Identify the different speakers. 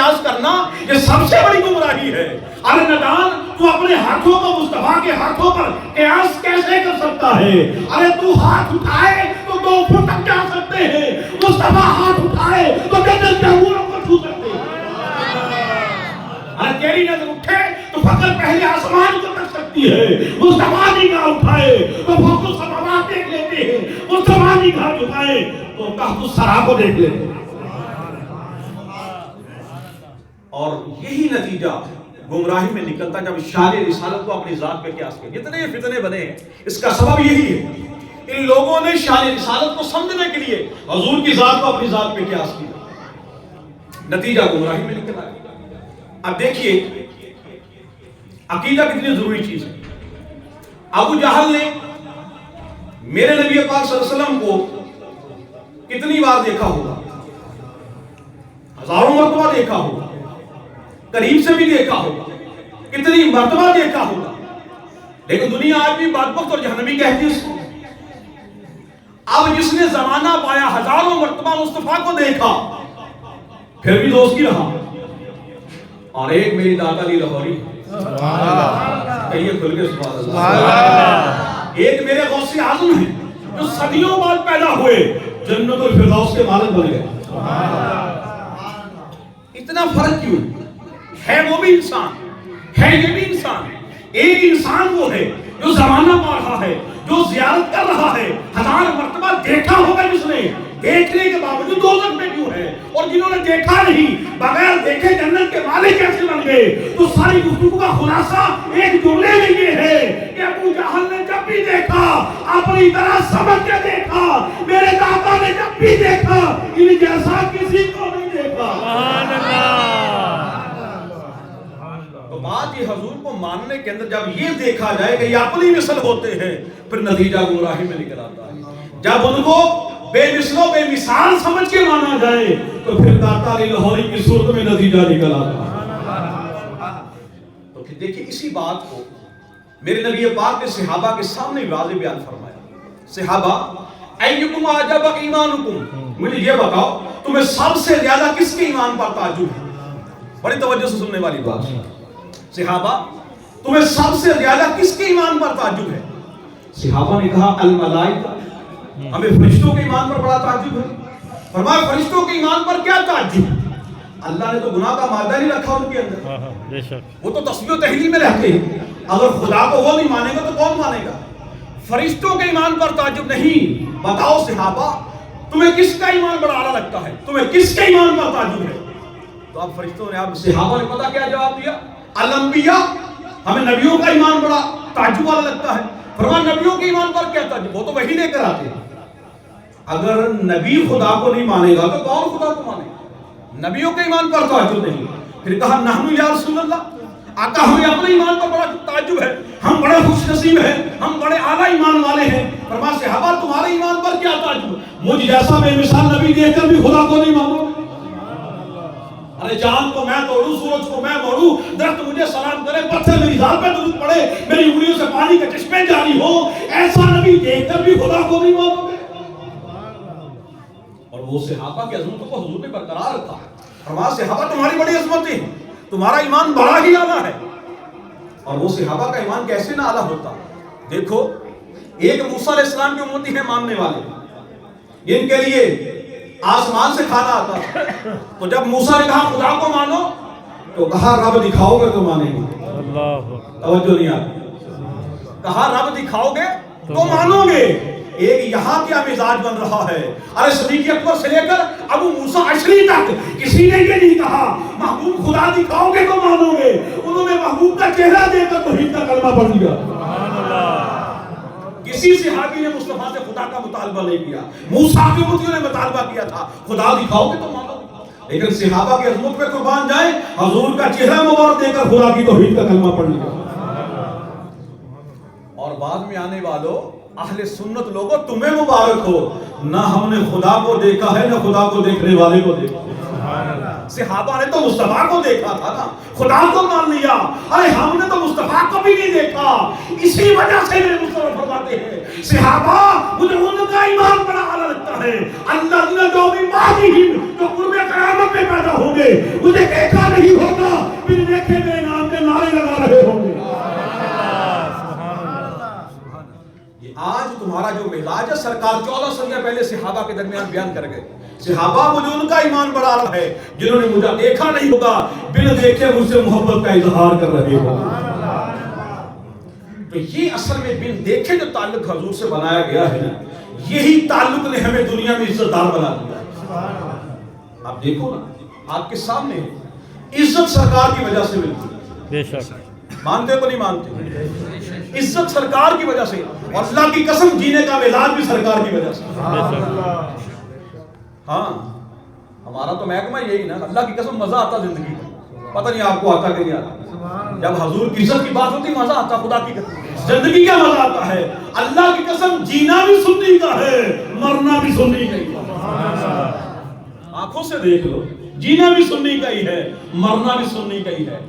Speaker 1: قیاس کرنا یہ سب سے بڑی گمراہی ہے۔ ارے ندان، تو اپنے ہاتھوں کو مصطفیٰ کے ہاتھوں پر قیاس کیسے کر سکتا ہے؟ ارے تو ہاتھ اٹھائے تو 2 فٹ تک جا سکتے ہیں، مصطفیٰ ہاتھ اٹھائے تو جنت کے حوروں کو چھو سکتے ہیں۔ ارے تیری نظر اٹھے تو فقط پہلے آسمان کو تک سکتی ہے، مصطفیٰ نگاہ اٹھائے تو فوق السماوات دیکھ لیتے ہیں، مصطفیٰ نگاہ اٹھائے تو تحت الثری کو دیکھ لیتے ہیں۔ اور یہی نتیجہ گمراہی میں نکلتا جب شان رسالت کو اپنی ذات پہ قیاس کیا۔ جتنے فتنے بنے ہیں اس کا سبب یہی ہے، ان لوگوں نے شان رسالت کو سمجھنے کے لیے حضور کی ذات کو اپنی ذات پہ قیاس کیا، نتیجہ گمراہی میں نکلا۔ اب دیکھیے عقیدہ کتنی ضروری چیز ہے۔ ابو جہل نے میرے نبی پاک صلی اللہ علیہ وسلم کو کتنی بار دیکھا ہوگا؟ ہزاروں مرتبہ دیکھا ہوگا، قریب سے بھی دیکھا ہوگا، کتنی مرتبہ دیکھا ہوگا، لیکن دنیا آج بھی بدبخت اور جہنمی کہتی ہے اس کو۔ اب جس نے زمانہ پایا ہزاروں مرتبہ مصطفیٰ کو دیکھا پھر بھی دوستی رہا، اور ایک میری داتا علی لاہوری، کہیے کھل کے سبحان اللہ، ایک میرے غوث اعظم ہیں جو صدیوں بعد پیدا ہوئے، جنت الفردوس کے مالک بن گئے۔ اتنا فرق کیوں ہے؟ وہ بھی انسان ہے، یہ بھی انسان ہے۔ ایک انسان وہ ہے جو زمانہ پا رہا ہے، جو زیارت کر رہا ہے، 1000 مرتبہ دیکھا ہوگا جس نے، دیکھنے کے باوجود دوزخ میں کیوں ہے، اور جنہوں نے دیکھا نہیں بغیر دیکھے جنت کے مالک کیسے بن گئے؟ تو ساری گفتگو کا خلاصہ ایک جملے میں یہ ہے کہ ابو جہل نے جب بھی دیکھا اپنی طرح سمجھ کے دیکھا، میرے داتا نے جب بھی دیکھا ان جیسا کسی کو نہیں دیکھا۔ سبحان اللہ۔ تو بات یہ حضور کو ماننے کے اندر جب یہ دیکھا جائے کہ یہ اپنی مثل ہوتے ہیں پھر نتیجہ گمراہی میں نکل آتا ہے۔ جب ان کو بے مثل و بے مثال سمجھ کے مانا جائے تو پھر داتا علی لاہوری کی صورت میں نتیجہ نکل آتا ہے۔ تو پھر دیکھیں اسی بات کو میرے نبی پاک نے صحابہ کے سامنے واضح بیان فرمایا۔ صحابہ ایکم اعجب ایمانکم، مجھے یہ بتاؤ تمہیں سب سے زیادہ کس کے ایمان پر تعجب ہے؟ بڑی توجہ سے سننے والی بات ہے۔ صحابہ تمہیں سب سے زیادہ کس کے ایمان پر تعجب ہے؟ صحابہ نے کہا الملائکہ، ہمیں فرشتوں کے ایمان پر بڑا تعجب ہے۔ فرمایا فرشتوں کے ایمان پر کیا تعجب؟ اللہ نے تو گناہ کا مادہ نہیں رکھا ان کے اندر، وہ تو تسبیح و تحلیل میں رہتے ہیں، اگر خدا کو وہ نہیں مانے گا تو کون مانے گا؟ فرشتوں کے ایمان پر تعجب نہیں۔ بتاؤ صحابہ تمہیں کس کا ایمان بڑا اعلیٰ لگتا ہے؟ تمہیں کس کے ایمان پر تعجب ہے؟ تو اب فرشتوں نے، اب صحابہ نے پتہ کیا جواب دیا؟ الانبیاء، ہمیں نبیوں کا ایمان بڑا تعجب والا لگتا ہے۔ فرمایا نبیوں کے ایمان پر کیا تعجب؟ وہ تو وحی لے کر آتے ہیں۔ اگر نبی خدا کو نہیں مانے گا تو کون خدا کو مانے گا؟ نبیوں کے ایمان پر تعجب نہیں۔ پھر کہا نحن یا رسول اللہ، آقا ہمیں اپنے ایمان پر بڑا تعجب ہے، ہم بڑے خوش نصیب ہیں، ہم بڑے اعلیٰ ایمان والے ہیں۔ فرمایا صحابہ تمہارے ایمان پر کیا تعجب؟ مجھ جیسا بے مثال نبی دیکھ کر بھی خدا کو نہیں مانو گے؟ ارے چاند کو میں توڑوں، سورج کو میں موڑوں، درخت مجھے سلام کرے، پتھر میری ذات پہ درود پڑے، میری انگلیوں سے پانی کے چشمے جاری ہو، ایسا نبی دیکھ کر بھی خدا کو نہیں مانو گے؟ اور وہ صحابہ کی عظمت کو حضور نے برقرار رکھا ہے۔ فرمایا صحابہ تمہاری بڑی عظمتیں ہیں، تمہارا ایمان بڑا ہی اعلیٰ ہے۔ اور وہ صحابہ کا ایمان کیسے نہ اعلیٰ ہوتا؟ دیکھو ایک موسیٰ علیہ السلام کی امتی ہیں ماننے والے، جن کے لیے آسمان سے کھانا آتا، تو جب موسیٰ نے کہا خدا کو مانو تو کہا رب دکھاؤ گے تو مانیں گے۔ توجہ نہیں آتی، کہا رب دکھاؤ گے تو مانو گے۔ ایک یہاں کیا مزاج بن رہا ہے؟ ارے صدیق اکبر سے لے کر ابو موسیٰ اشری تک کسی نے یہ نہیں کہا محبوب خدا دکھاؤ گے تو مانو گے، انہوں نے محبوب کا چہرہ دیکھ کر توحید کا کلمہ پڑھ دیا۔ کسی صحابی نے مصطفیٰ سے خدا کا مطالبہ نہیں کیا، موسیٰ کی امتیوں نے مطالبہ کیا تھا خدا دکھاؤ گے تو مانو گے، لیکن صحابہ کی عظمت پہ قربان جائیں، حضور کا چہرہ مبارک دیکھ کر خدا کی توحید کا کلمہ پڑھ لیا۔ اور بعد میں آنے والوں اہل سنت لوگوں تمہیں مبارک ہو، نہ ہم نے خدا کو دیکھا ہے نہ خدا کو دیکھنے والے کو دیکھا۔ صحابہ نے تو مصطفیٰ کو دیکھا تھا نا، خدا کو مان لیا، ارے ہم نے تو مصطفیٰ کو بھی نہیں دیکھا۔ اسی وجہ سے میرے مصطفیٰ فرماتے ہیں صحابہ مجھے ان کا ایمان بڑا اعلیٰ لگتا ہے، اللہ جو بھی ماضی جو قرب قیامت میں پیدا ہوں گے، مجھے دیکھا باتیں سرکار 14 صدیاں پہلے صحابہ کے درمیان بیان کر گئے. صحابہ مجھے ان کا ایمان بڑھا رہا ہے جنہوں نے مجھے دیکھا نہیں ہوگا بن دیکھے مجھ سے محبت کا اظہار کر رہے ہو. تو یہ اصل میں بن دیکھے جو تعلق حضور سے بنایا گیا ہے یہی تعلق نے ہمیں دنیا میں عزت دار بنا دیا. آپ دیکھو نا آپ کے سامنے عزت سرکار کی وجہ سے ملتی ہے.
Speaker 2: بے شک.
Speaker 1: مانتے کو نہیں مانتے؟ عزت سرکار کی وجہ سے. اور اللہ کی قسم جینے کا مزاج بھی سرکار کی وجہ سے. ہاں ہمارا تو محکمہ یہی نا, اللہ کی قسم مزہ آتا زندگی کا. پتہ نہیں آپ کو آتا کہ نہیں آتا. جب حضور کی عزت کی بات ہوتی مزہ آتا. خدا کی زندگی کا مزہ آتا ہے. اللہ کی قسم جینا بھی سنی کا ہے, مرنا بھی سنی کا ہی ہے. آنکھوں سے دیکھ لو, جینا بھی سنی کا ہی ہے, مرنا بھی سنی کا ہی ہے.